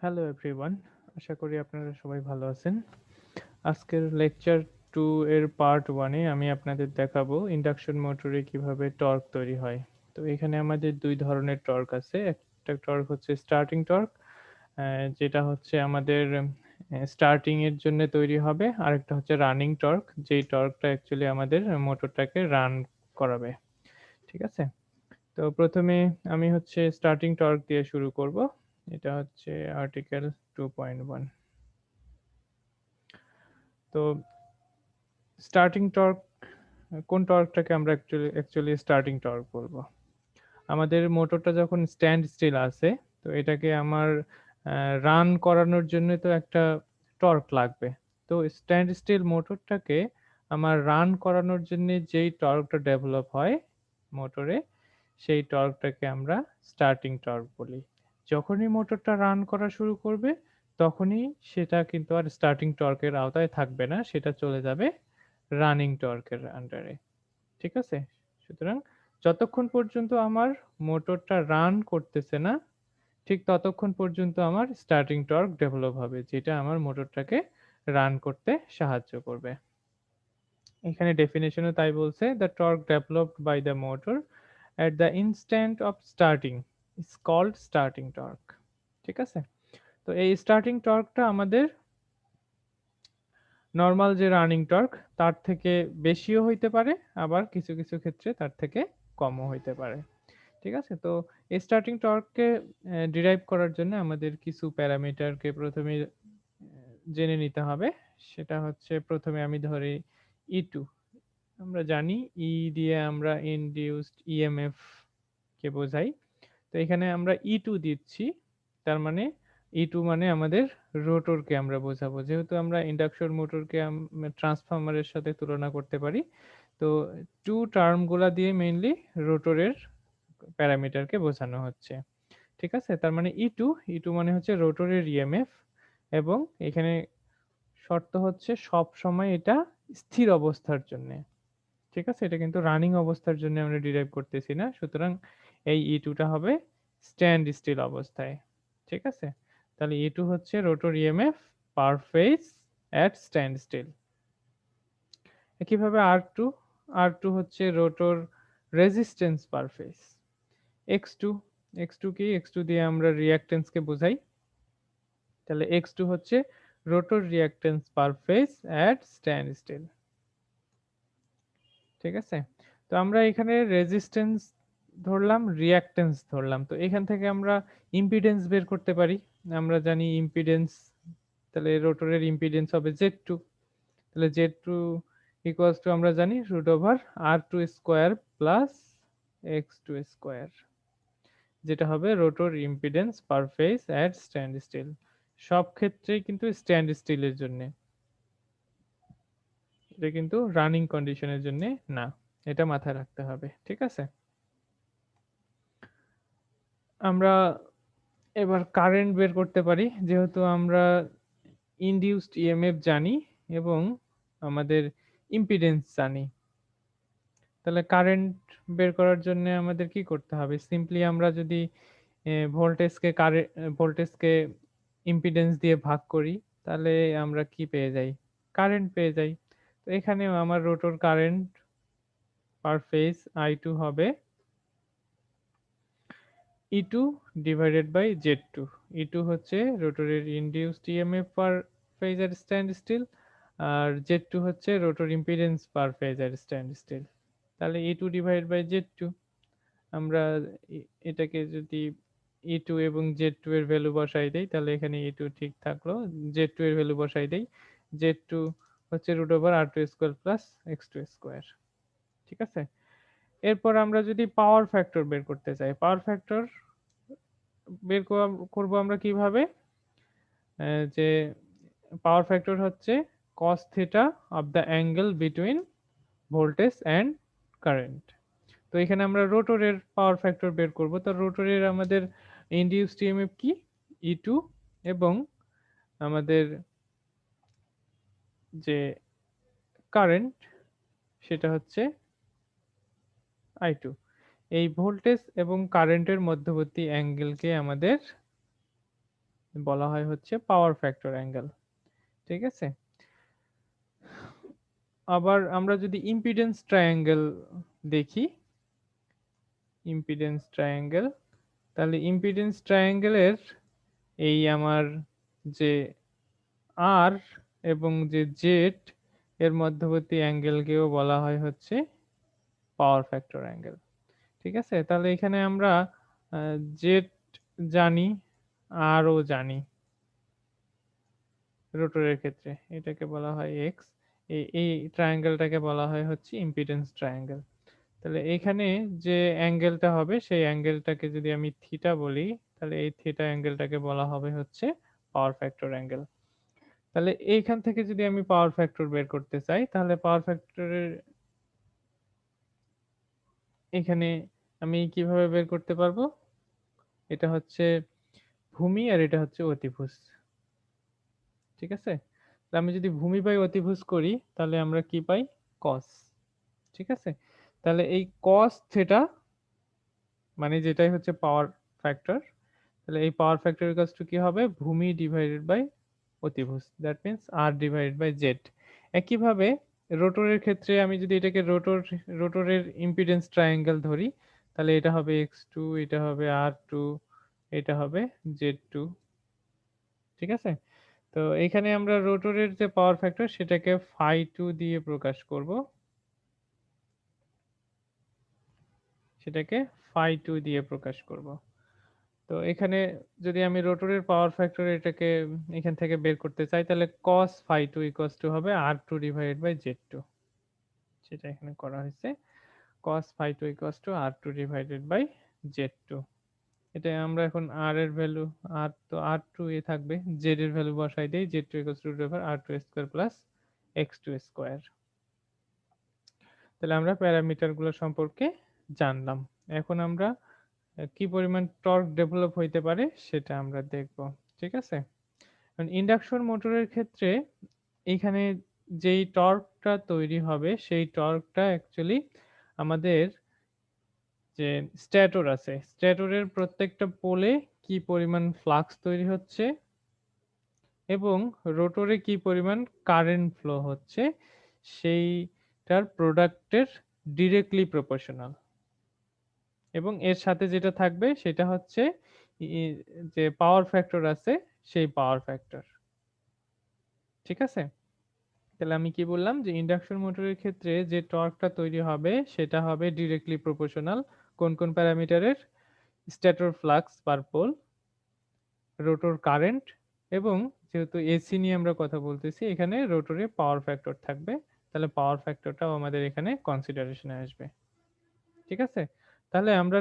Hello everyone, আশা করি আপনারা সবাই ভালো আছেন। আজকের লেকচার 2 এর পার্ট 1 এ আমি আপনাদের দেখাবো ইন্ডাকশন মোটরে কিভাবে টর্ক তৈরি হয়। তো এখানে আমাদের দুই ধরনের টর্ক আছে। একটা টর্ক হচ্ছে স্টার্টিং টর্ক, যেটা হচ্ছে আমাদের স্টার্টিং এর জন্য তৈরি হবে। আরেকটা হচ্ছে রানিং টর্ক, যেই টর্কটা অ্যাকচুয়ালি আমাদের মোটরটাকে রান করাবে। ঠিক আছে? তো প্রথমে আমি হচ্ছে স্টার্টিং টর্ক দিয়ে শুরু করব। এটা হচ্ছে আর্টিকেল 2.1। তো স্টার্টিং টর্ক, কোন টর্কটাকে আমরা অ্যাকচুয়ালি স্টার্টিং টর্ক বলবো? আমাদের মোটরটা যখন স্ট্যান্ড স্টিল আছে, তো এটাকে আমার রান করানোর জন্য তো একটা টর্ক লাগবে। তো স্ট্যান্ড স্টিল মোটরটাকে আমার রান করানোর জন্য যেই টর্কটা ডেভেলপ হয় মোটরে, সেই টর্কটাকে আমরা স্টার্টিং টর্ক বলি। যখনই মোটরটা রান করা শুরু করবে, তখনই সেটা কিন্তু আর স্টার্টিং টর্কের আওতায় থাকবে না, সেটা চলে যাবে রানিং টর্কের আন্ডারে। ঠিক আছে? সুতরাং যতক্ষণ পর্যন্ত আমার মোটরটা রান করতেছে না, ঠিক ততক্ষণ পর্যন্ত আমার স্টার্টিং টর্ক ডেভেলপ হবে, যেটা আমার মোটরটাকে রান করতে সাহায্য করবে। এখানে ডেফিনেশনও তাই বলছে, the torque developed by the motor at the instant of starting is called starting torque। ঠিক আছে? তো এই স্টার্টিং টর্কটা আমাদের নরমাল যে রানিং টর্ক তার থেকে বেশিও হইতে পারে, আবার কিছু কিছু ক্ষেত্রে তার থেকে কমও হইতে পারে। ঠিক আছে? তো এই স্টার্টিং টর্ককে ডিরাইভ করার জন্য আমাদের কিছু প্যারামিটারকে প্রথমে জেনে নিতে হবে। সেটা হচ্ছে, প্রথমে আমি ধরি E2। আমরা জানি E দিয়ে আমরা ইনডিউসড ইএমএফ কে বোঝাই। তো এখানে আমরা E2 দিচ্ছি। তার মানে E2 মানে আমাদের রোটরকে আমরা বোঝাবো। যেহেতু আমরা ইন্ডাকশন মোটরকে ট্রান্সফরমারের সাথে তুলনা করতে পারি। তো 2 টার্মগুলা দিয়ে মেইনলি রোটরের প্যারামিটারকে বোঝানো হচ্ছে। ঠিক আছে? তার মানে E2 মানে হচ্ছে রোটরের ইএমএফ, এবং এখানে শর্ত হচ্ছে সবসময় এটা স্থির অবস্থার জন্যে। ঠিক আছে? এটা কিন্তু রানিং অবস্থার জন্য আমরা ডিরাইভ করতেছি না। সুতরাং এই E2 টা হবে স্ট্যান্ড স্টিল অবস্থায়। ঠিক আছে? তাহলে E2 হচ্ছে rotor EMF per phase at stand still. একইভাবে R2 হচ্ছে রোটর রেজিস্ট্যান্স পার ফেজ। X2, X2 কি? X2 দিয়ে আমরা রিঅ্যাকট্যান্স কে বোঝাই। তাহলে X2 হচ্ছে rotor reactance per phase at stand still. ঠিক আছে? তো আমরা এখানে রেজিস্ট্যান্স ধরলাম, রিঅ্যাকট্যান্স ধরলাম। তো এখান থেকে আমরা ইম্পিডেন্স বের করতে পারি। আমরা জানি ইম্পিডেন্স, তাহলে রোটরের ইম্পিডেন্স হবে Z2। তাহলে Z2 ইকুয়ালস টু আমরা জানি √R2 square plus X2 square, যেটা হবে rotor impedance per phase at stand still. সব ক্ষেত্রেই কিন্তু স্ট্যান্ড স্টিলের জন্য, এটা কিন্তু রানিং কন্ডিশনের জন্য না। এটা মাথায় রাখতে হবে। ঠিক আছে? আমরা এবার কারেন্ট বের করতে পারি, যেহেতু আমরা ইনডিউসড ইএমএফ জানি এবং আমাদের ইম্পিডেন্স জানি। তাহলে কারেন্ট বের করার জন্য আমাদের কি করতে হবে? সিম্পলি আমরা যদি ভোল্টেজকে ইম্পিডেন্স দিয়ে ভাগ করি, তাহলে আমরা কি পেয়ে যাই? কারেন্ট পেয়ে যাই। তো এখানেও আমার রোটর কারেন্ট পার ফেজ I2 হবে E2 divided by Z2। E2 হচ্ছে রোটরের induced EMF per phase at stand still, আর Z2 হচ্ছে rotor impedance per phase at stand still. তাহলে E2 ডিভাইড বাই Z2, আমরা এটাকে যদি E2 এবং Z2 এর ভ্যালু বসাই দেই, তাহলে এখানে E2 ঠিক থাকলো, Z2 এর ভ্যালু বসাই দেই। Z2 হচ্ছে √R2 square plus X2 square. ঠিক আছে? এরপর আমরা যদি পাওয়ার ফ্যাক্টর বের করতে চাই, পাওয়ার ফ্যাক্টর বের করব আমরা কিভাবে? যে পাওয়ার ফ্যাক্টর হচ্ছে cos theta of the angle between voltage and current. তো এখানে আমরা রোটরের পাওয়ার ফ্যাক্টর বের করব। তো রোটরের আমাদের ইনডিউসড ইএমএফ কি? E2, এবং আমাদের যে কারেন্ট সেটা হচ্ছে I2। এই ভোল্টেজ এবং কারেন্টের মধ্যবর্তী অ্যাঙ্গেলকে আমাদের বলা হয় হচ্ছে পাওয়ার ফ্যাক্টর অ্যাঙ্গেল। ঠিক আছে? আবার আমরা যদি ইম্পিডেন্স ট্রায়াঙ্গেল দেখি, ইম্পিডেন্স ট্রায়াঙ্গেল, তাহলে ইম্পিডেন্স ট্রায়াঙ্গেলের এই আমার যে আর এবং যে জেড এর মধ্যবর্তী অ্যাঙ্গেলকেও বলা হয় হচ্ছে পাওয়ার ফ্যাক্টর অ্যাঙ্গেল। ঠিক আছে? তাহলে এখানে আমরা জেড জানি, আর ও জানি রোটরের ক্ষেত্রে। এটাকে বলা হয় এক্স। এই ট্রায়াঙ্গেলটাকে বলা হয় হচ্ছে ইম্পিডেন্স ট্রায়াঙ্গেল। তাহলে এখানে যে অ্যাঙ্গেলটা হবে সেই অ্যাঙ্গেলটাকে যদি আমি থিটা বলি, তাহলে এই থিটা অ্যাঙ্গেলটাকে বলা হবে হচ্ছে পাওয়ার ফ্যাক্টর অ্যাঙ্গেল। তাহলে এইখান থেকে যদি আমি পাওয়ার ফ্যাক্টর বের করতে চাই, তাহলে পাওয়ার ফ্যাক্টরের এখানে আমি কিভাবে বের করতে পারবো? এটা হচ্ছে ভূমি আর এটা হচ্ছে অতিভুজ। ঠিক আছে? তাহলে আমি যদি ভূমি বাই অতিভুজ করি তাহলে আমরা কি পাই? কস। ঠিক আছে? তাহলে এই কস থিটা মানে যেটাই হচ্ছে পাওয়ার ফ্যাক্টর, তাহলে এই পাওয়ার ফ্যাক্টর ইকুয়ালস টু কি হবে? ভূমি ডিভাইডেড বাই অতিভুজ। That means R divided by Z. একইভাবে রোটরের ক্ষেত্রে আমি যদি এটাকে রোটরের ইম্পিডেন্স ট্রায়াঙ্গেল ধরি, তাহলে এটা হবে x2, এটা হবে r2, এটা হবে z2। ঠিক আছে? তো এখানে আমরা রোটরের যে পাওয়ার ফ্যাক্টর সেটাকে φ2 দিয়ে প্রকাশ করব। সেটাকে φ2 দিয়ে প্রকাশ করব। তো এখানে যদি আমি রোটরের পাওয়ার ফ্যাক্টর এটাকে এখান থেকে বের করতে চাই, তাহলে cos φ2 ইকুয়ালস টু হবে r2 ডিভাইডেড বাই z2। সেটা এখানে করা হয়েছে। cos φ2 equals to r2 divided by z2। এটা আমরা এখন r এর ভ্যালু, r তো r2 এ থাকবে, z এর ভ্যালু বসাই দেই, z2 equals to r2 square plus x2 square. তাহলে আমরা প্যারামিটারগুলো সম্পর্কে জানলাম। এখন আমরা কি পরিমাণ টর্ক ডেভেলপ হইতে পারে সেটা আমরা দেখব। ঠিক আছে? কারণ ইন্ডাকশন মোটরের ক্ষেত্রে এইখানে যেই টর্কটা তৈরি হবে সেই টর্কটা অ্যাকচুয়ালি আমাদের যে স্ট্যাটর আছে, স্ট্যাটরের প্রত্যেকটা পোলে কি পরিমাণ ফ্লাক্স তৈরি হচ্ছে এবং রোটরে কি পরিমাণ কারেন্ট ফ্লো হচ্ছে সেইটার প্রোডাক্টের ডিরেক্টলি প্রপোর্শনাল। এবং এর সাথে যেটা থাকবে সেটা হচ্ছে যে পাওয়ার ফ্যাক্টর আছে সেই পাওয়ার ফ্যাক্টর। ঠিক আছে? তাহলে আমি কি বললাম যে ইন্ডাকশন মোটরের ক্ষেত্রে যে টর্কটা তৈরি হবে সেটা হবে ডিরেক্টলি প্রপোর্শনাল কোন কোন প্যারামিটারের? Stator flux per pole, rotor current, এবং যেহেতু এসি নিয়ে আমরা কথা বলতেছি এখানে রোটরে পাওয়ার ফ্যাক্টর থাকবে। তাহলে পাওয়ার ফ্যাক্টরটাও আমাদের এখানে কনসিডারেশনে আসবে। ঠিক আছে? তাহলে আমরা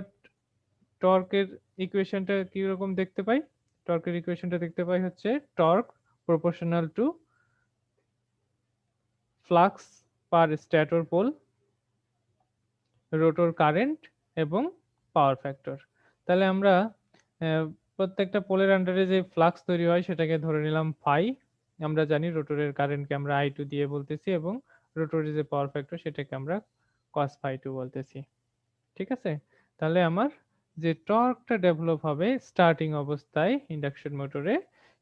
টর্কের ইকুয়েশনটা কি রকম দেখতে পাই? টর্কের ইকুয়েশনটা দেখতে পাই হচ্ছে torque proportional to flux per stator pole, rotor current এবং পাওয়ার ফ্যাক্টর। তাহলে আমরা প্রত্যেকটা পোলের আন্ডারে যে ফ্লাক্স তৈরি হয় সেটাকে ধরে নিলাম ফাই। আমরা জানি রোটরের কারেন্টকে আমরা I2 দিয়ে বলতেছি এবং রোটরের যে পাওয়ার ফ্যাক্টর সেটাকে আমরা cos φ2 বলতেছি। ঠিক আছে? তাহলে আমার যে টর্কটা ডেভেলপ হবে স্টার্টিং অবস্থায় ইন্ডাকশন মোটরে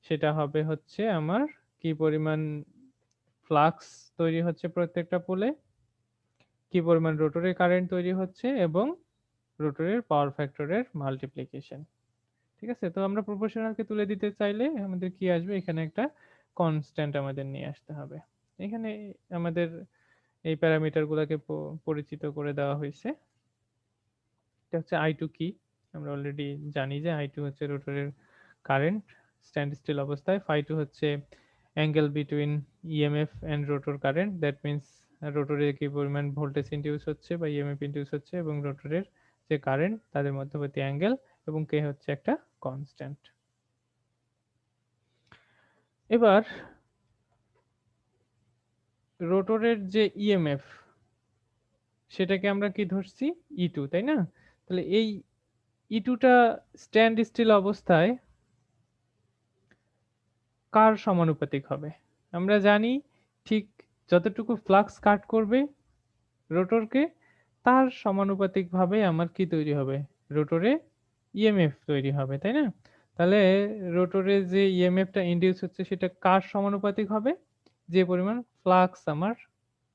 সেটা হবে হচ্ছে আমার কি পরিমাণ ফ্লাক্স তৈরি হচ্ছে প্রত্যেকটা পোলে, কি পরিমাণ রোটরে কারেন্ট তৈরি হচ্ছে এবং রোটরের পাওয়ার ফ্যাক্টরের মাল্টিপ্লিকেশন। ঠিক আছে? তো আমরা প্রপোর্শনালকে তুলে দিতে চাইলে আমাদের কি আসবে? এখানে একটা কনস্ট্যান্ট আমাদের নিয়ে আসতে হবে। এখানে আমাদের এই প্যারামিটার গুলাকে পরিচিত করে দেওয়া হয়েছে। এটা হচ্ছে I2 কি? আমরা অলরেডি জানি যে I2 হচ্ছে রোটরের কারেন্ট স্ট্যান্ড স্টিল অবস্থায়, φ2 হচ্ছে angle between EMF and rotor current, that means রোটরে কি পরিমাণ ভোল্টেজ ইনডিউস হচ্ছে বা ইএমএফ ইনডিউস হচ্ছে এবং রোটরের যে কারেন্ট তাদের মধ্যবর্তী অ্যাঙ্গেল, এবং কে হচ্ছে একটা কনস্ট্যান্ট। এবার রোটরের যে ইএমএফ সেটাকে আমরা কি ধরছি? E2, তাই না? তাহলে এই E2টা স্ট্যান্ড স্টিল অবস্থায় কার সমানুপাতিক হবে? আমরা জানি ঠিক যতটুকু ফ্লাক্স কাট করবে রোটরকে তার সমানুপাতিকভাবে আমার কি তৈরি হবে? রোটরে ইএমএফ তৈরি হবে, তাই না? তাহলে রোটরে যে ইএমএফটা ইনডিউস হচ্ছে সেটা কার সমানুপাতিক হবে? যে পরিমাণ ফ্লাক্স আমার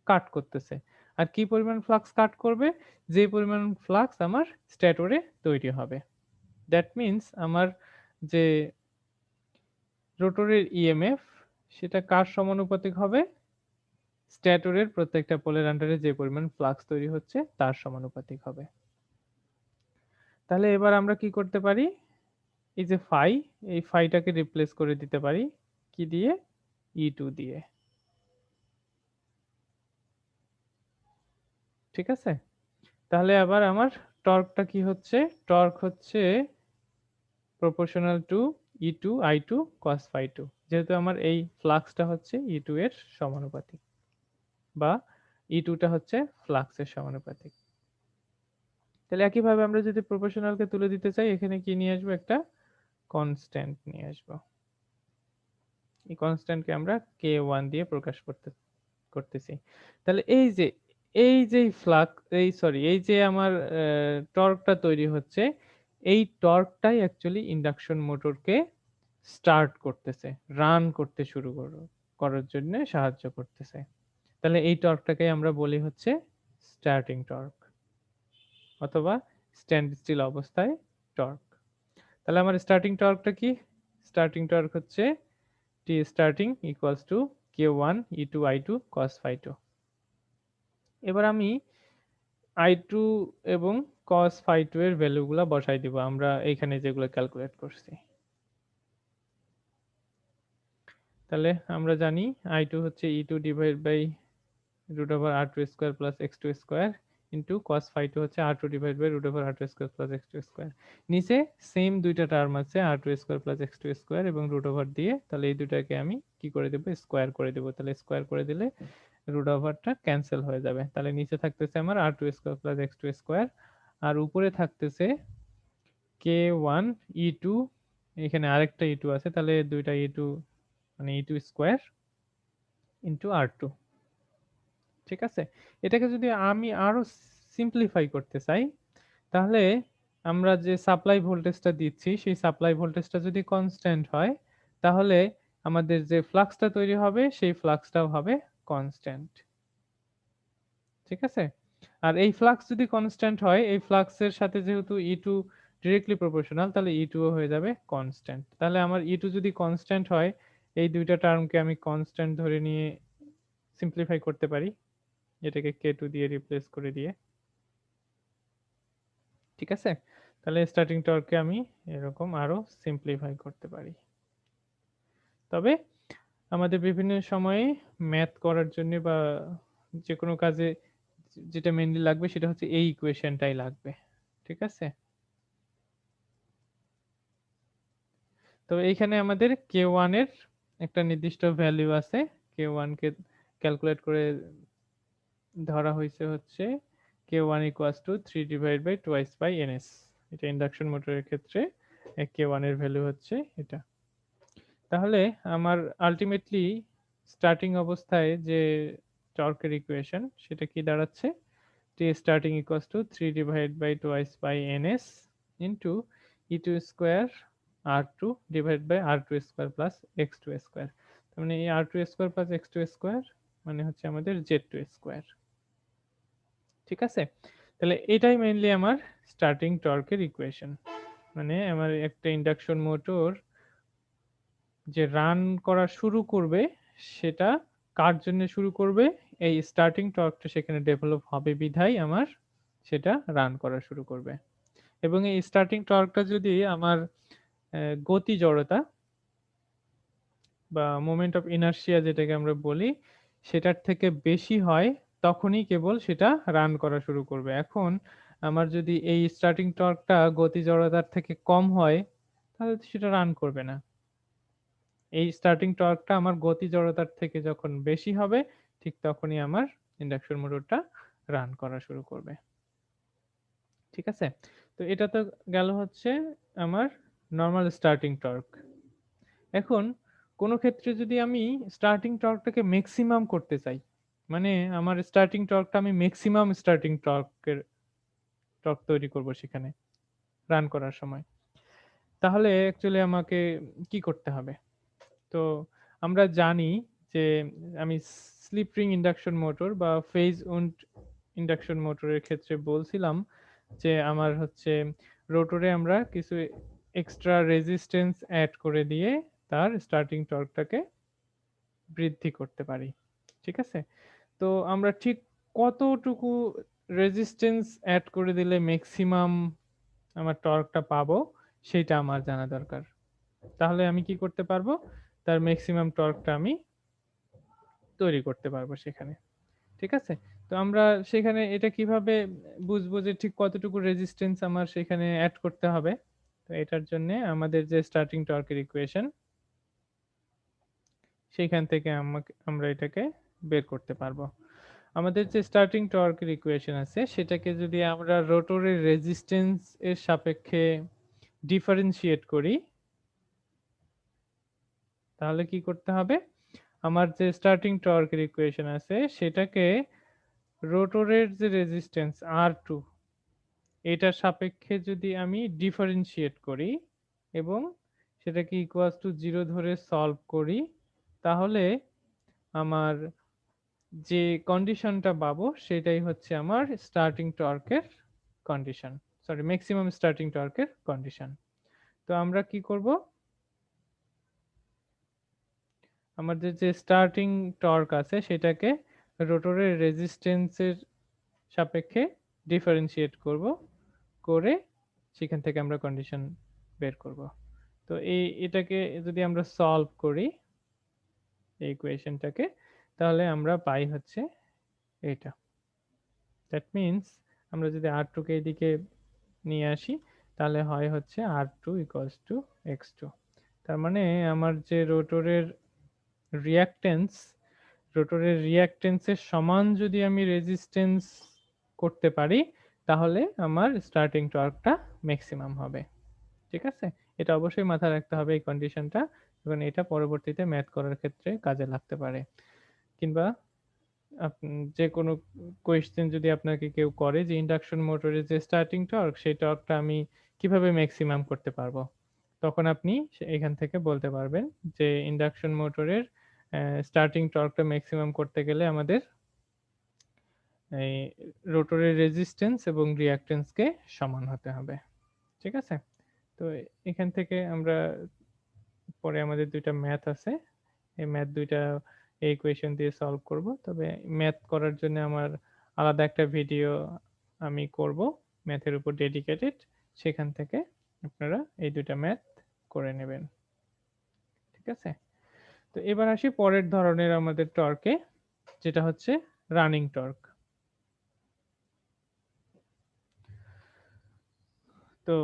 কাট করতেছে। আর কি পরিমাণ ফ্লাক্স কাট করবে? যে পরিমাণ ফ্লাক্স আমার স্ট্যাটরে তৈরি হবে। দ্যাট মিনস আমার যে রোটরের ইএমএফ সেটা কার সমানুপাতিক হবে? স্ট্যাটরের প্রত্যেকটা পোলের আন্ডারে যে পরিমাণ ফ্লাক্স তৈরি হচ্ছে তার সমানুপাতিক হবে। তাহলে এবার আমরা কি করতে পারি? এই যে ফাই, এই ফাইটাকে রিপ্লেস করে দিতে পারি কি দিয়ে? E2 দিয়ে। ঠিক আছে? তাহলে আবার আমার টর্কটা কি হচ্ছে? টর্ক হচ্ছে proportional to E2 I2 cos phi 2, যেহেতু আমার এই ফ্লাক্সটা হচ্ছে E2 এর সমানুপাতিক বা E2 টা হচ্ছে ফ্লাক্সের সমানুপাতিক। তাহলে একইভাবে আমরা যদি প্রপোর্শনালকে তুলে দিতে চাই, এখানে কি নিয়ে আসবো? একটা কনস্ট্যান্ট নিয়ে আসবো। এই কনস্ট্যান্টকে আমরা K1 দিয়ে প্রকাশ করতেছি। তাহলে এই যে আমার টর্কটা তৈরি হচ্ছে, এই টর্কটাই অ্যাকচুয়ালি ইন্ডাকশন মোটরকে স্টার্ট করতেছে, রান করতে শুরু করার জন্য সাহায্য করতেছে। তাহলে এই টর্কটাকে আমরা বলি হচ্ছে স্টার্টিং টর্ক অথবা স্ট্যান্ড স্টিল অবস্থায় টর্ক। তাহলে আমার স্টার্টিং টর্কটা কি? স্টার্টিং টর্ক হচ্ছে T starting equals to K1 E2 I2 cos phi 2। এবার আমি I2 এবং cos phi 2 এর ভ্যালুগুলা বসাই দিব আমরা এইখানে যেগুলো ক্যালকুলেট করছি। তাহলে আমরা জানি I2 হচ্ছে E2 divide by root over R2 square plus X2 square into cos phi 2 হচ্ছে R2 divide by root over R2 square plus X2 square। নিচে সেম দুইটা টার্ম আছে R2 square plus X2 square এবং root over দিয়ে, তাহলে এই দুটাকে আমি কি করে দেব? স্কয়ার করে দেব। তাহলে স্কয়ার করে দিলে রুট ওভারটা ক্যান্সেল হয়ে যাবে। তাহলে নিচে থাকতেছে আমার R2 square plus X2 square আর উপরে থাকতেছে K1 E2, এখানে আরেকটা E2 আছে, তাহলে দুইটা E2 মানে E2 স্কয়ার ইনটু R2। ঠিক আছে? এটাকে যদি আমি আরো সিম্পলিফাই করতে চাই, তাহলে আমরা যে সাপ্লাই ভোল্টেজটা দিচ্ছি সেই সাপ্লাই ভোল্টেজটা যদি কনস্ট্যান্ট হয়, তাহলে আমাদের যে ফ্লাক্সটা তৈরি হবে সেই ফ্লাক্সটাও হবে কনস্ট্যান্ট। ঠিক আছে? আর এই ফ্লাক্স যদি কনস্ট্যান্ট হয়, এই ফ্লাক্সের সাথে যেহেতু E2 ডিরেক্টলি প্রপোর্শনাল, তাহলে E2 ও হয়ে যাবে কনস্ট্যান্ট। তাহলে আমার E2 যদি কনস্ট্যান্ট হয়, এই দুইটা টার্মকে আমি কনস্ট্যান্ট ধরে নিয়ে সিম্পলিফাই করতে পারি, এটাকে K2 দিয়ে রিপ্লেস করে দিয়ে। ঠিক আছে? তাহলে স্টার্টিং টর্ককে আমি এরকম আরো সিম্পলিফাই করতে পারি। তবে আমাদের বিভিন্ন সময়ে ম্যাথ করার জন্য বা যেকোনো কাজে যেটা মেইনলি লাগবে সেটা হচ্ছে এই ইকুয়েশনটাই লাগবে। ঠিক আছে? তো এইখানে আমাদের K1 এর একটা নির্দিষ্ট ভ্যালু আছে। K1 কে ক্যালকুলেট করে ধরা হইছে হচ্ছে K1 equals to 3 divided by twice by ns। এটা ইন্ডাকশন মোটরের ক্ষেত্রে K1 এর ভ্যালু হচ্ছে এটা। তাহলে আমার আল্টিমেটলি স্টার্টিং অবস্থায় যে টর্কের ইকুয়েশন সেটা কি দাঁড়াচ্ছে? T starting equals to 3 divided by twice by ns into E2 square R2 divided by R2 square plus X2 square। তার মানে এই R2 square plus X2 square মানে হচ্ছে আমাদের Z2 square। ঠিক আছে? তাহলে এটাই মেইনলি আমার স্টার্টিং টর্কের ইকুয়েশন। মানে আমার একটা ইন্ডাকশন মোটর যে রান করা শুরু করবে সেটা কার জন্য শুরু করবে? এই স্টার্টিং টর্কটা সেখানে ডেভেলপ হবে বিধায় আমার সেটা রান করা শুরু করবে। এবং এই স্টার্টিং টর্কটা যদি আমার গতি জড়তা বা মোমেন্ট অফ ইনারশিয়া যেটাকে আমরা বলি, সেটার থেকে বেশি হয়, তখনই কেবল সেটা রান করা শুরু করবে। এখন আমার যদি এই স্টার্টিং টর্কটা গতি জড়তার থেকে কম হয়, তাহলে তো সেটা রান করবে না। এই স্টার্টিং টর্কটা আমার গতি জড়তার থেকে যখন বেশি হবে, ঠিক তখনই আমার ইন্ডাকশন মোটরটা রান করা শুরু করবে। ঠিক আছে? তো এটা তো গেল হচ্ছে আমার নরমাল স্টার্টিং টর্ক। এখন কোন ক্ষেত্রে যদি আমি স্টার্টিং টর্কটাকে মেক্সিমাম করতে চাই, মানে আমার স্টার্টিং টর্কটা আমি মেক্সিমাম স্টার্টিং টর্ক তৈরি করব সেখানে রান করার সময়। তাহলে অ্যাকচুয়ালি আমাকে কি করতে হবে? তো আমরা জানি যে আমি স্লিপ রিং ইন্ডাকশন মোটর বা ফেজ উন্ড ইন্ডাকশন মোটরের ক্ষেত্রে বলছিলাম যে আমার হচ্ছে রোটরে আমরা কিছু এক্সট্রা রেজিস্ট্যান্স এড করে দিয়ে তার স্টার্টিং টর্কটাকে বৃদ্ধি করতে পারি। ঠিক আছে? তো আমরা ঠিক কতটুকু রেজিস্ট্যান্স এড করে দিলে মেক্সিমাম আমার টর্কটা পাবো সেইটা আমার জানা দরকার। তাহলে আমি কি করতে পারবো? তার মেক্সিমাম টর্কটা আমি তৈরি করতে পারবো সেখানে। ঠিক আছে? তো আমরা সেখানে এটা কিভাবে বুঝবো যে ঠিক কতটুকু রেজিস্ট্যান্স আমার সেখানে এড করতে হবে? তো এটার জন্যে আমাদের যে স্টার্টিং টর্কের ইকুয়েশন সেইখান থেকে আমরা এটাকে বের করতে পারবো। আমাদের যে স্টার্টিং টর্কের ইকুয়েশন আছে সেটাকে যদি আমরা রোটরের রেজিস্ট্যান্স এর সাপেক্ষে ডিফারেনশিয়েট করি তাহলে কি করতে হবে? আমার যে স্টার্টিং টর্কের ইকুয়েশন আছে সেটাকে রোটরের যে রেজিস্ট্যান্স R2 এটার সাপেক্ষে যদি আমি ডিফারেনশিয়েট করি এবং সেটাকে ইকুয়ালস টু 0 ধরে সলভ করি তাহলে আমার যে কন্ডিশনটা পাবো সেটাই হচ্ছে আমার স্টার্টিং টর্কের কন্ডিশন। সরি ম্যাক্সিমাম স্টার্টিং টর্কের কন্ডিশন। তো আমরা কি করব? আমাদের যে স্টার্টিং টর্ক আছে সেটাকে রোটরের রেজিস্ট্যান্সের সাপেক্ষে ডিফারেনশিয়েট করব। করে সেখান থেকে আমরা কন্ডিশন বের করব। তো এটাকে যদি আমরা সলভ করি এই ইকুয়েশনটাকে তাহলে আমরা পাই হচ্ছে এটা। দ্যাট মিন্স আমরা যদি R2 কে এদিকে নিয়ে আসি তাহলে হয় হচ্ছে R2 equals to X2। তার মানে আমার যে রোটরের রিঅ্যাকট্যান্সের সমান যদি আমি রেজিস্ট্যান্স করতে পারি তাহলে আমার স্টার্টিং টর্কটা ম্যাক্সিমাম হবে। ঠিক আছে? এটা অবশ্যই মাথায় রাখতে হবে এই কন্ডিশনটা এবং এটা পরবর্তীতে ম্যাথ করার ক্ষেত্রে কাজে লাগতে পারে। কিংবা যেকোনো কোয়েশ্চেন যদি আপনাকে কেউ করে যে ইন্ডাকশন মোটরের যে স্টার্টিং টর্ক সেই টর্কটা আমি কিভাবে ম্যাক্সিমাম করতে পারবো? তখন আপনি এখান থেকে বলতে পারবেন যে ইন্ডাকশন মোটরের স্টার্টিং টর্কটা ম্যাক্সিমাম করতে গেলে আমাদের এই রোটরের রেজিস্ট্যান্স এবং রিঅ্যাকট্যান্সকে সমান হতে হবে। ঠিক আছে? তো এখান থেকে আমরা পরে আমাদের ২ টা ম্যাথ আছে। এই ম্যাথ ২ টা এই ইকুয়েশন দিয়ে সলভ করব। তবে ম্যাথ করার জন্য আমার আলাদা একটা ভিডিও আমি করব ম্যাথের উপর ডেডিকেটেড। সেখান থেকে আপনারা এই ২ টা ম্যাথ করে নেবেন। ঠিক আছে? তো এবার আসি পরের ধরনের আমাদের টর্কে যেটা হচ্ছে রানিং টর্ক। তো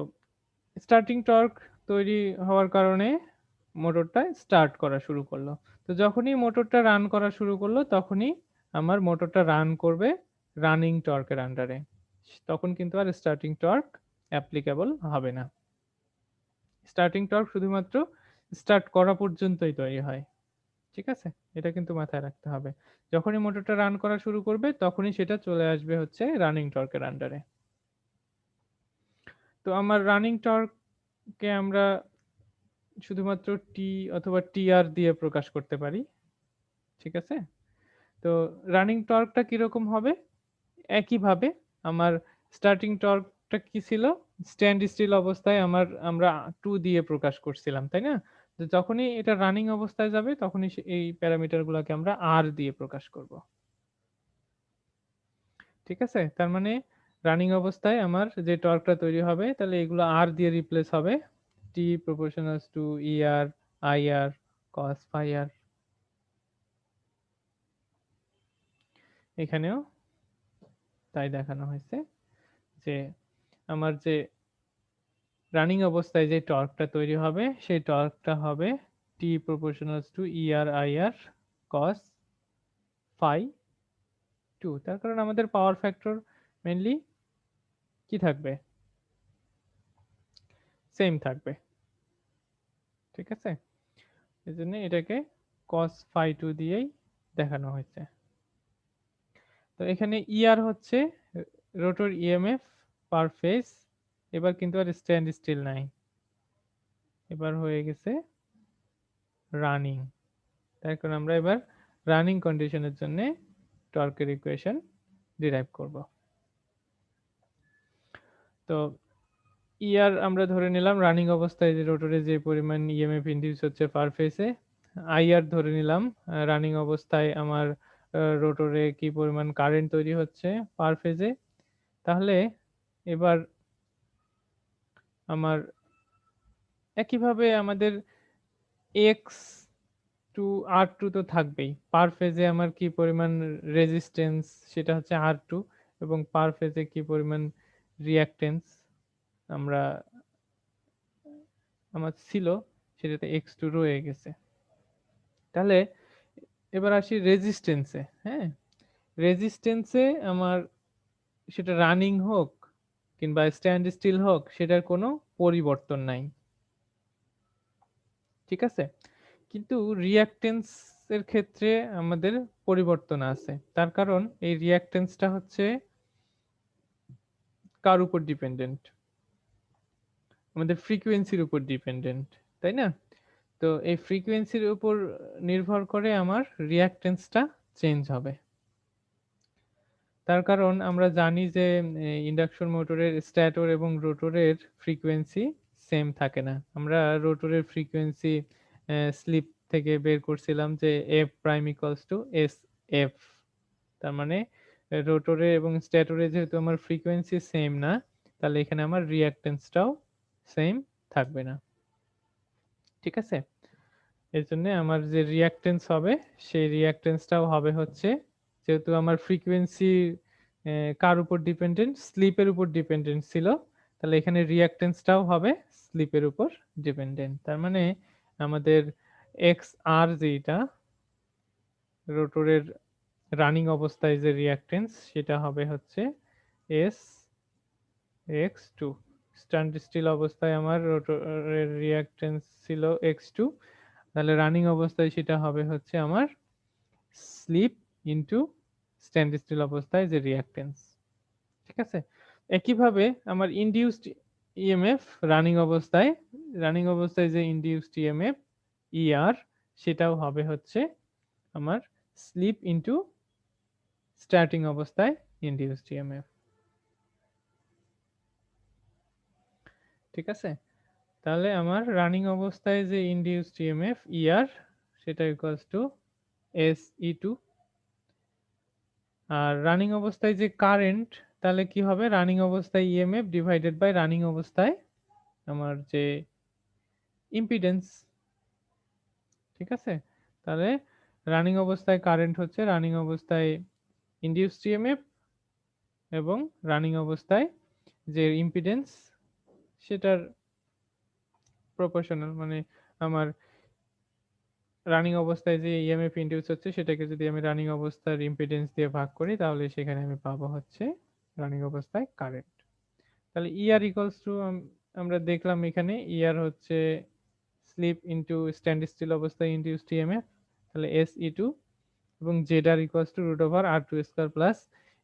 স্টার্টিং টর্ক তৈরি হওয়ার কারণে মোটরটা স্টার্ট করা শুরু করলো। তো যখনই মোটরটা রান করা শুরু করলো তখনই আমার মোটরটা রান করবে রানিং টর্কের আন্ডারে। তখন কিন্তু আর স্টার্টিং টর্ক অ্যাপ্লিকেবল হবে না। স্টার্টিং টর্ক শুধুমাত্র স্টার্ট করা পর্যন্তই তৈরি হয়। ঠিক আছে? এটা কিন্তু মাথায় রাখতে হবে। যখনই মোটরটা রান করা শুরু করবে তখনই সেটা চলে আসবে হচ্ছে রানিং টর্কের আন্ডারে। তো আমার রানিং টর্ককে আমরা শুধুমাত্র টি অথবা টিআর দিয়ে প্রকাশ করতে পারি। ঠিক আছে? তো রানিং টর্কটা কিরকম হবে? একইভাবে আমার স্টার্টিং টর্কটা কি ছিল? স্ট্যান্ড স্টিল অবস্থায় আমরা 2 দিয়ে প্রকাশ করছিলাম, তাই না? তো যখনই এটা রানিং অবস্থায় যাবে তখনই এই প্যারামিটার গুলাকে আমরা আর দিয়ে প্রকাশ করব। ঠিক আছে? তার মানে রানিং অবস্থায় আমার যে টর্কটা তৈরি হবে তাহলে এগুলো আর দিয়ে রিপ্লেস হবে। T proportionals to ER, IR, cos phi r। এখানেও তাই দেখানো হয়েছে যে আমার যে রানিং অবস্থায় যে টর্কটা তৈরি হবে সেই টর্কটা হবে T proportionals to ER, IR, cos phi 2। তার কারণ আমাদের পাওয়ার ফ্যাক্টর মেইনলি কি থাকবে? সেম থাকবে। ঠিক আছে? এজন্য এটাকে cos phi 2 দিয়েই দেখানো হয়েছে। তো এখানে ER হচ্ছে রোটর ইএমএফ পার ফেজ। এবার কিন্তু আর স্ট্যান্ড স্টিল নাই। এবার হয়ে গেছে রানিং। এখন আমরা এবার রানিং কন্ডিশনের জন্য টর্কের ইকুয়েশন ডিরাইভ করব। তো আমরা ধরে নিলাম রানিং অবস্থায় যে রোটরে যে পরিমাণ ইএমএফ ইনডিউস হচ্ছে পার ফেজে। ধরে নিলাম রানিং অবস্থায় আমার রোটরে কি পরিমাণ কারেন্ট তৈরি হচ্ছে পার ফেজে। তাহলে এবার আমার একইভাবে আমাদের এক্স টু আর টু তো থাকবেই। পার ফেজে আমার কি পরিমাণ রেজিস্ট্যান্স সেটা হচ্ছে আর টু, এবং পার ফেজে কি পরিমাণ রিঅ্যাকট্যান্স আমরা আমার ছিল সেটাতে এক্স টু রয়ে গেছে। তাহলে এবার আসি রেজিস্ট্যান্সে। হ্যাঁ, রেজিস্ট্যান্সে আমার সেটা রানিং হোক কিংবা স্ট্যান্ড স্টিল হোক সেটার কোনো পরিবর্তন নাই। ঠিক আছে? কিন্তু রিঅ্যাকট্যান্স এর ক্ষেত্রে আমাদের পরিবর্তন আছে। তার কারণ এই রিঅ্যাকট্যান্সটা হচ্ছে কার উপর ডিপেন্ডেন্ট? আমাদের ফ্রিকোয়েন্সির উপর ডিপেন্ডেন্ট, তাই না? তো এই ফ্রিকোয়েন্সির উপর নির্ভর করে আমার রিঅ্যাকট্যান্সটা চেঞ্জ হবে। তার কারণ আমরা জানি যে ইন্ডাকশন মোটরের স্ট্যাটর এবং রোটরের ফ্রিকোয়েন্সি সেম থাকে না। আমরা রোটরের ফ্রিকোয়েন্সি স্লিপ থেকে বের করছিলাম যে F prime equals to S F. তার মানে রোটরে এবং স্ট্যাটরে যেহেতু আমার ফ্রিকোয়েন্সি সেম না, তাহলে এখানে আমার রিঅ্যাকট্যান্সটাও সেম থাকবে না। ঠিক আছে? এর জন্য আমার যে রিঅ্যাকট্যান্স হবে সেই রিঅ্যাকট্যান্সটাও হবে হচ্ছে, যেহেতু আমার ফ্রিকোয়েন্সি কার উপর ডিপেন্ডেন্ট? স্লিপের উপর ডিপেন্ডেন্ট ছিল, তাহলে এখানে রিঅ্যাকট্যান্সটাও হবে স্লিপের উপর ডিপেন্ডেন্ট। তার মানে আমাদের এক্স আর যেটা রোটরের রানিং অবস্থায় যে রিঅ্যাকট্যান্স সেটা হবে হচ্ছে S X two. Stand still অবস্থায় আমার রোটরের রিঅ্যাকট্যান্স ছিল এক্স টু, তাহলে রানিং অবস্থায় সেটা হবে হচ্ছে আমার স্লিপ ইনটু স্ট্যান্ড স্টিল অবস্থায় যে রিঅ্যাকট্যান্স। ঠিক আছে? একইভাবে আমার ইনডিউসড ইএমএফ রানিং অবস্থায় যে ইনডিউসড ইএমএফ ইআর সেটাও হবে হচ্ছে আমার স্লিপ ইনটু স্টার্টিং অবস্থায় ইনডিউসড ইএমএফ। ঠিক আছে? তাহলে আমার রানিং অবস্থায় যে ইনডিউসড ইএমএফ ইআর সেটা equals to S E two. আর রানিং অবস্থায় যে কারেন্ট, তাহলে কি হবে? রানিং অবস্থায় ইএমএফ ডিভাইডেড বাই রানিং অবস্থায় আমার যে ইম্পিডেন্স। ঠিক আছে? তাহলে রানিং অবস্থায় কারেন্ট হচ্ছে রানিং অবস্থায় ইনডিউসড ইএমএফ, এবং রানিং অবস্থায় যে ইম্পিডেন্স সেটার প্রপোর্শনাল, মানে আমার রানিং অবস্থায় যে ইএমএফ ইনডিউস হচ্ছে সেটাকে যদি আমি রানিং অবস্থার ইম্পিডেন্স দিয়ে ভাগ করি তাহলে সেখানে আমি পাবো হচ্ছে রানিং অবস্থায় কারেন্ট। তাহলে ইআর ইকুয়ালস টু আমরা দেখলাম এখানে ইআর হচ্ছে স্লিপ ইনটু স্ট্যান্ড স্টিল অবস্থায় ইনডিউসড ইএমএফ, তাহলে এস ই টু, এবং Z R equals to root over R two square plus,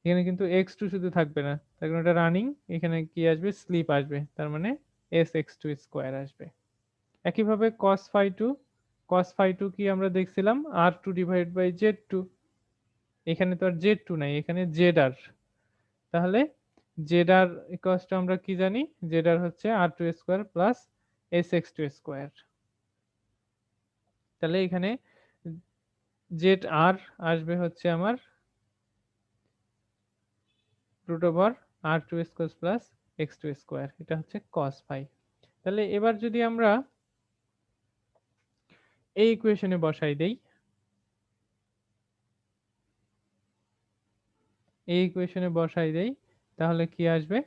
এখানে কিন্তু এক্স টু শুধু থাকবে না, তার কারণ এটা রানিং, এখানে কি আসবে? স্লিপ আসবে, তার মানে এস এক্স টু স্কোয়ার আসবে। একইভাবে কস ফাই টু কি আমরা দেখছিলাম? R two divide by Z two. এখানে তো আর জেড টু নাই, এখানে জেড আর। তাহলে জেড আর ইকুয়ালস টু আমরা কি জানি? জেড আর হচ্ছে R two square plus S X two square. তাহলে এখানে জেড আর আসবে হচ্ছে আমার root over R two square plus X two square, এটা হচ্ছে কস ফাই। তাহলে এবার যদি আমরা এই ইকুয়েশনে বসাই দেই, তাহলে কি আসবে?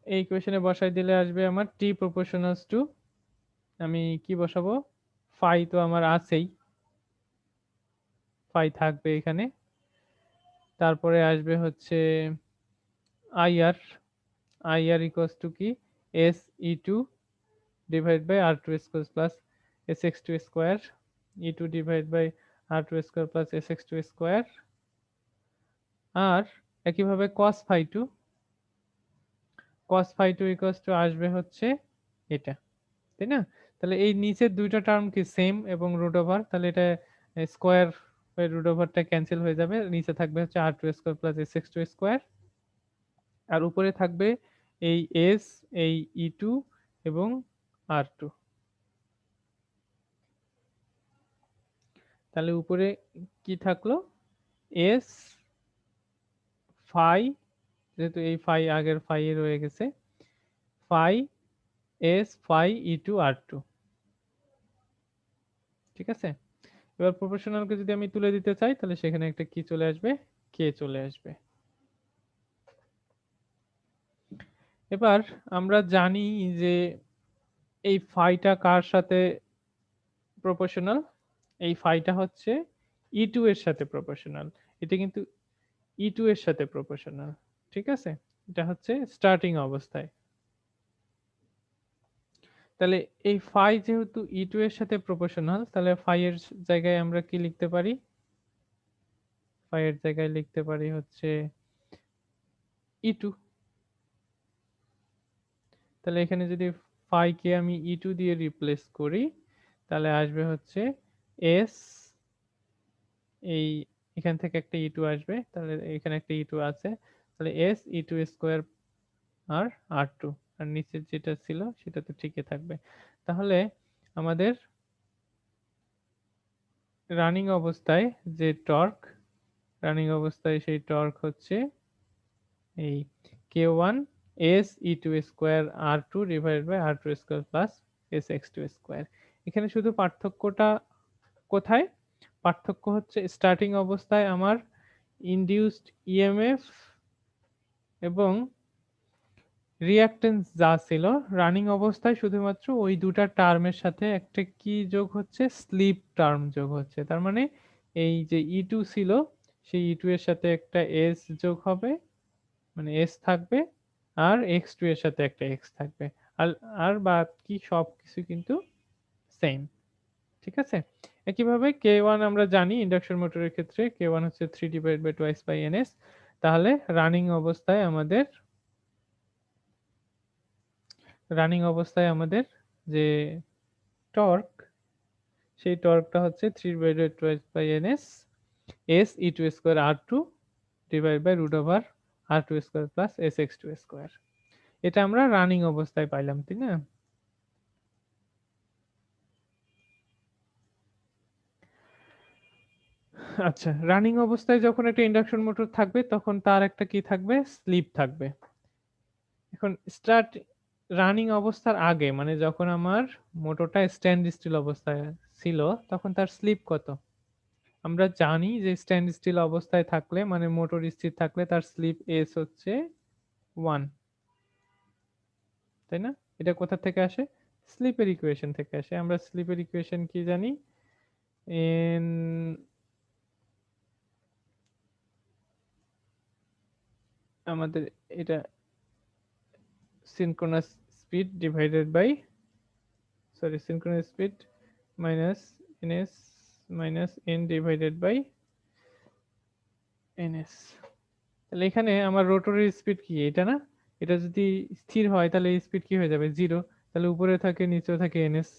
এই ইকুয়েশনে বসাই দিলে আসবে আমার টি প্রপোর্শনালস টু, আমি কি বসাবো? ফাই তো আমার আছেই, ফাই থাকবে এখানে। তারপরে আসবে হচ্ছে আইআর, ইকুয়ালস টু কি? S E two divide by R two square plus S X two square, E two divide by R two square plus S X two square. আর একইভাবে cos phi two, cos phi 2 equals to আসবে হচ্ছে এটা, তাই না? তাহলে এই নিচের দুইটা টার্ম কি সেম এবং রুট ওভার, তাহলে এটা স্কয়ার হয়ে রুট ওভারটা ক্যান্সেল হয়ে যাবে। নিচে থাকবে হচ্ছে r2 square plus sx2 square, আর উপরে থাকবে এই s, এই e2 এবং r2। তাহলে উপরে কি থাকলো, s phi, যেহেতু এই phi আগের phi এ রয়ে গেছে, phi s phi e2 r2, ঠিক আছে? এবার প্রপোর্শনালকে যদি আমি তুলে দিতে চাই তাহলে সেখানে একটা কি চলে আসবে, k চলে আসবে। এবার আমরা জানি যে এই ফাইটা কার সাথে প্রপোর্শনাল, এই ফাইটা হচ্ছে E2 এর সাথে প্রপোর্শনাল। এটা কিন্তু E2 এর সাথে প্রপোর্শনাল, ঠিক আছে? এটা হচ্ছে স্টার্টিং অবস্থায়। তাহলে এই ফাই যেহেতু E2 এর সাথে প্রপোর্শনাল, তাহলে ফাই এর জায়গায় আমরা কি লিখতে পারি? ফাই এর জায়গায় লিখতে পারি হচ্ছে E2। তাহলে এখানে যদি ফাই কে আমি E2 দিয়ে রিপ্লেস করি তাহলে আসবে হচ্ছে s, এই এখান থেকে একটা E2 আসবে, তাহলে এখানে একটা E2 আছে, তাহলে s E2 স্কয়ার আর R2, আর নিচের যেটা ছিল সেটা তো ঠিকই থাকবে। তাহলে আমাদের রানিং অবস্থায় যে টর্ক, রানিং অবস্থায় সেই টর্ক হচ্ছে এই K1 s E2 square R2 divided by R2 square plus sx2 square. এখানে শুধু পার্থক্যটা কোথায়? পার্থক্য হচ্ছে স্টার্টিং অবস্থায় আমার ইনডিউসড ইএমএফ এবং রিঅ্যাকট্যান্স যা ছিল, রানিং অবস্থায় শুধুমাত্র ওই দুটা টার্মের সাথে একটা কি যোগ হচ্ছে, স্লিপ টার্ম যোগ হচ্ছে। তার মানে এই যে E2 ছিল সেই E2 এর সাথে একটা s যোগ হবে, মানে s থাকবে, আর x2 এর সাথে একটা x থাকবে। আর আর বাকি সবকিছু কিন্তু সেম, ঠিক আছে? একইভাবে K1 আমরা জানি ইন্ডাকশন মোটরের ক্ষেত্রে K1 হচ্ছে 3 divided by twice by ns। তাহলে রানিং অবস্থায় আমাদের যে টর্ক, সেই টর্কটা হচ্ছে 3 divided twice by ns s e2 square r2 divide by root over r2 square plus sx2 square. এটা আমরা রানিং অবস্থায় পাইলাম, তাই না? আচ্ছা, রানিং অবস্থায় যখন একটা ইন্ডাকশন মোটর থাকবে তখন তার একটা কি থাকবে, স্লিপ থাকবে। এখন স্টার্ট রানিং অবস্থার আগে মানে যখন আমার মোটরটা স্ট্যান্ড স্টিল অবস্থায় ছিল তখন তার স্লিপ কত? আমরা জানি যে স্ট্যান্ড স্টিল অবস্থায় থাকলে মানে মোটর স্থির থাকলে তার স্লিপ এস হচ্ছে 1, তাই না? এটা কোথা থেকে আসে? স্লিপের ইকুয়েশন থেকে আসে। আমরা স্লিপের ইকুয়েশন কি জানি? এন আমাদের এটা synchronous speed divided by, sorry, synchronous speed minus ns minus n divided by ns। তাহলে এখানে আমার রোটরের স্পিড কি এটা না? এটা যদি স্থির হয় তাহলে এই স্পিড কি হয়ে যাবে, 0। তাহলে উপরে থাকে নিচেও থাকে ns,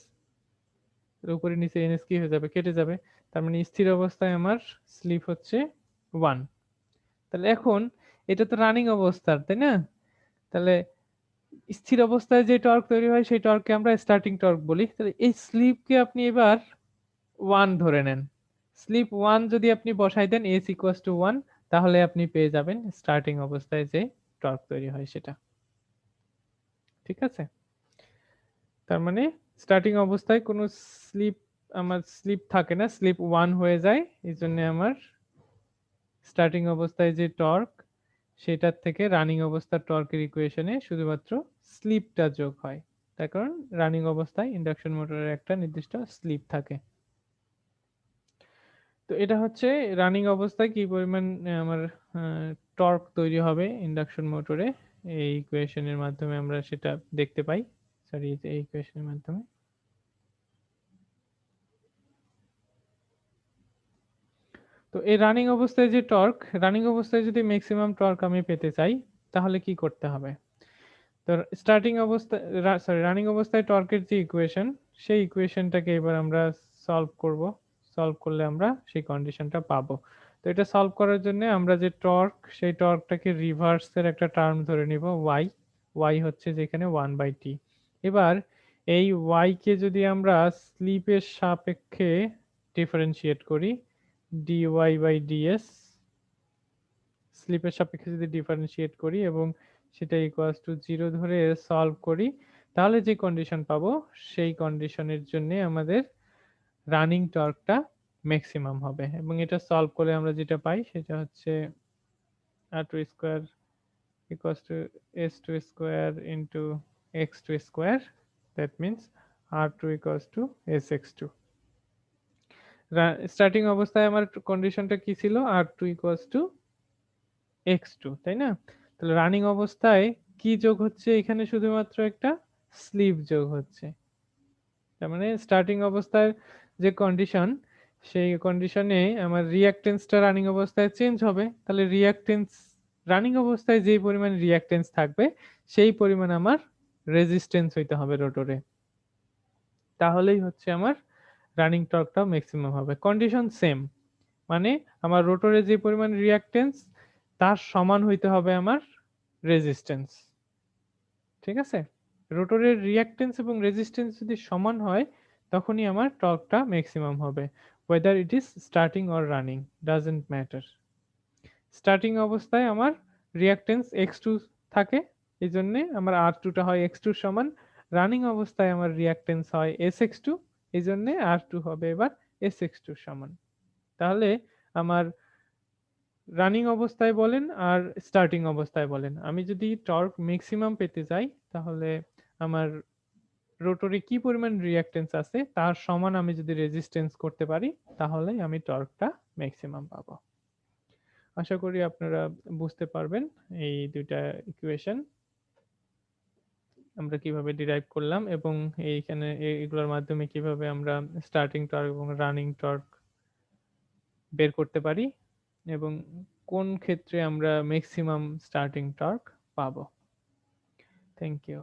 উপরে নিচে ns কি হয়ে যাবে, কেটে যাবে। তার মানে স্থির অবস্থায় আমার স্লিপ হচ্ছে 1। তাহলে এখন এটা তো রানিং অবস্থার, তাই না? তাহলে স্থির অবস্থায় যে টর্ক তৈরি হয় সেই টর্ককে আমরা স্টার্টিং টর্ক বলি। তাহলে এই স্লিপকে আপনি এবার 1 ধরে নেন। স্লিপ 1 যদি আপনি বসাই দেন s ইকুয়ালস টু 1, তাহলে আপনি পেয়ে যাবেন স্টার্টিং অবস্থায় যে টর্ক তৈরি হয় সেটা, ঠিক আছে? তার মানে স্টার্টিং অবস্থায় কোনো স্লিপ, আমার স্লিপ থাকে না, স্লিপ 1 হয়ে যায়। এইজন্য আমার স্টার্টিং অবস্থায় যে টর্ক সেটার থেকে রানিং অবস্থার টর্কের ইকুয়েশনে শুধুমাত্র স্লিপটা যোগ হয়। তার কারণ রানিং অবস্থায় ইন্ডাকশন মোটরের একটা নির্দিষ্ট স্লিপ থাকে। তো এটা হচ্ছে রানিং অবস্থায় কি পরিমাণ আমার টর্ক তৈরি হবে ইন্ডাকশন মোটরে, এই ইকুয়েশনের মাধ্যমে আমরা সেটা দেখতে পাই। সরি, এই ইকুয়েশনের মাধ্যমে। তো এই রানিং অবস্থায় যে টর্ক, রানিং অবস্থায় যদি ম্যাক্সিমাম টর্ক আমি পেতে চাই তাহলে কি করতে হবে? তো স্টার্টিং অবস্থা রানিং অবস্থায় টর্কের যে ইকুয়েশন, সেই ইকুয়েশনটাকে এবার আমরা সলভ করব। সলভ করলে আমরা সেই কন্ডিশনটা পাবো। তো এটা সলভ করার জন্য আমরা যে টর্ক, সেই টর্কটাকে রিভার্সের একটা টার্ম ধরে নিব y। y হচ্ছে যেখানে 1/t। এবার এই y কে যদি আমরা স্লিপের সাপেক্ষে ডিফারেন্সিয়েট করি, dy বাই ds, স্লিপের সাপেক্ষে যদি ডিফারেন্সিয়েট করি এবং সেটা ইকুয়ালস টু 0 ধরে সলভ করি, তাহলে যে কন্ডিশন পাবো সেই কন্ডিশনের জন্য আমাদের রানিং টর্কটা ম্যাক্সিমাম হবে। এবং এটা সলভ করে আমরা যেটা পাই সেটা হচ্ছে r2 square equals to s2 square into x2 square, that means r2 equals to sx2। Starting অবস্থায় আমার কন্ডিশনটা কি ছিল, r2 ইকুয়ালস টু x2, তাই না? তাহলে রানিং অবস্থায় কি যোগ হচ্ছে এখানে, শুধুমাত্র একটা স্লিপ যোগ হচ্ছে। তার মানে স্টার্টিং অবস্থায় যে কন্ডিশন, সেই কন্ডিশনে আমার রিঅ্যাকটেন্সটা রানিং অবস্থায় চেঞ্জ হবে। তাহলে রিঅ্যাকটেন্স, রানিং অবস্থায় যেই পরিমাণ রিঅ্যাকটেন্স থাকবে সেই পরিমাণ আমার রেজিস্ট্যান্স হইতে হবে রোটরে, তাহলেই হচ্ছে আমার রানিং টর্কটা ম্যাক্সিমাম হবে। কন্ডিশন সেম, মানে আমার রোটরে যে পরিমাণ রিঅ্যাকটেন্স তার সমান হইতে হবে আমার রেজিস্ট্যান্স। ঠিক আছে? রোটরের রিঅ্যাকটেন্স এবং রেজিস্ট্যান্স যদি সমান হয় তখনই আমার টর্কটা ম্যাক্সিমাম হবে, whether it is starting or running doesn't matter। Starting অবস্থায় আমার রিঅ্যাকটেন্স x2 থাকে, এই জন্যে আমার r2 টা হয় x2 এর সমান। রানিং অবস্থায় আমার রিঅ্যাকটেন্স হয় sx2, এই জন্যে r2 হবে এবার sx2 এর সমান। তাহলে আমার রানিং অবস্থায় বলেন আর স্টার্টিং অবস্থায় বলেন, আমি যদি টর্ক ম্যাক্সিমাম পেতে চাই তাহলে আমার রোটরে কি পরিমাণ রিঅ্যাকটেন্স আছে তার সমান আমি যদি রেজিস্ট্যান্স করতে পারি তাহলেই আমি টর্কটা ম্যাক্সিমাম পাবো। আশা করি আপনারা বুঝতে পারবেন এই দুইটা ইকুয়েশন আমরা কিভাবে ডিরাইভ করলাম এবং এইখানে এগুলোর মাধ্যমে কিভাবে আমরা স্টার্টিং টর্ক এবং রানিং টর্ক বের করতে পারি এবং কোন ক্ষেত্রে আমরা ম্যাক্সিমাম স্টার্টিং টর্ক পাবো। Thank you.